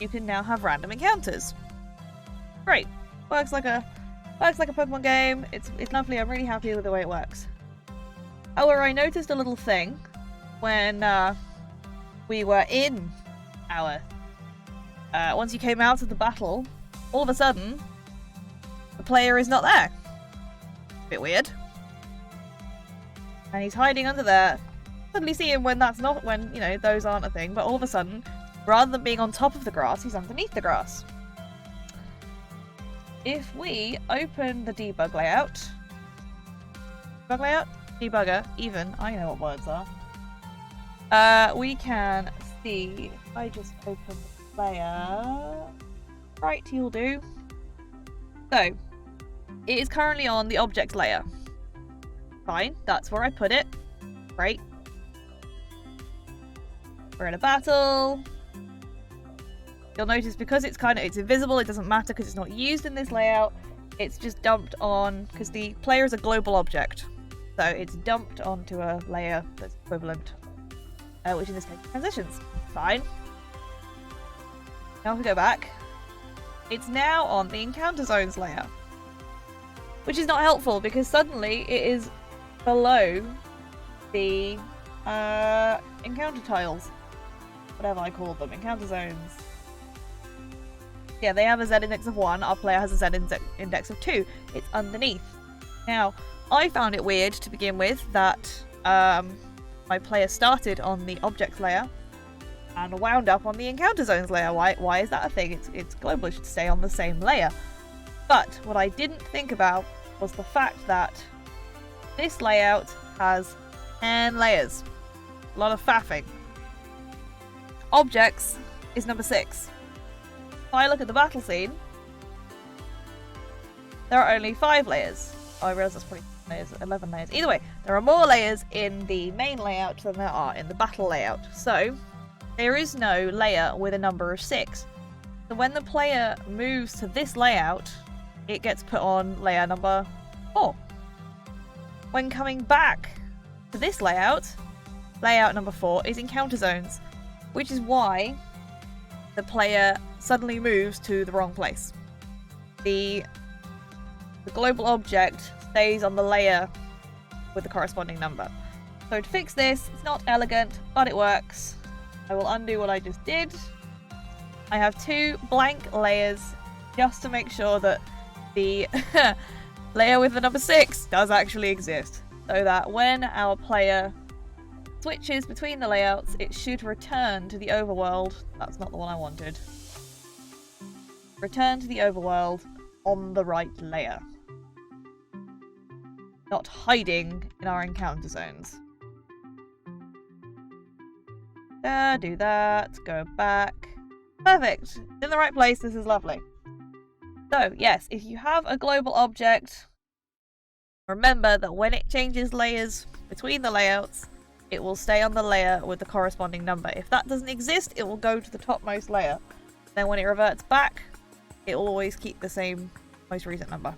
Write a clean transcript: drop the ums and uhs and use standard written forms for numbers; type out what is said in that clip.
you can now have random encounters. Great. Works like a Pokemon game. It's lovely. I'm really happy with the way it works. However, I noticed a little thing when we were in our... once you came out of the battle, all of a sudden, the player is not there. Bit weird. And he's hiding under there. Suddenly see him when that's not, when, you know, those aren't a thing, but all of a sudden, rather than being on top of the grass, he's underneath the grass. If we open the debug layout... Debug layout? Debugger, even. I know what words are. We can see... If I just open the layer... Right, you'll do. So, it is currently on the object layer. Fine, that's where I put it. Great. We're in a battle. You'll notice because it's invisible, it doesn't matter because it's not used in this layout. It's just dumped on, because the player is a global object. So it's dumped onto a layer that's equivalent, which in this case transitions. Fine. Now if we go back, it's now on the encounter zones layer. Which is not helpful because suddenly it is below the encounter tiles. Whatever I call them, encounter zones. Yeah, they have a Z index of 1, our player has a Z index of 2. It's underneath. Now, I found it weird to begin with that my player started on the object layer and wound up on the encounter zones layer. Why is that a thing? It's global, it should stay on the same layer. But what I didn't think about was the fact that this layout has 10 layers. A lot of faffing. Objects is number 6. If I look at the battle scene, there are only 5 layers. Oh, I realise that's probably 11 layers. Either way, there are more layers in the main layout than there are in the battle layout. So, there is no layer with a number of 6. So when the player moves to this layout, it gets put on layer number 4. When coming back to this layout number 4 is encounter zones, which is why the player suddenly moves to the wrong place. The global object stays on the layer with the corresponding number. So to fix this, it's not elegant, but it works. I will undo what I just did. I have 2 blank layers just to make sure that the layer with the number 6 does actually exist. So that when our player switches between the layouts, it should return to the overworld. That's not the one I wanted. Return to the overworld on the right layer. Not hiding in our encounter zones. Do that. Go back. Perfect. In the right place. This is lovely. So, yes, if you have a global object, remember that when it changes layers between the layouts, it will stay on the layer with the corresponding number. If that doesn't exist, it will go to the topmost layer. Then when it reverts back, it will always keep the same most recent number.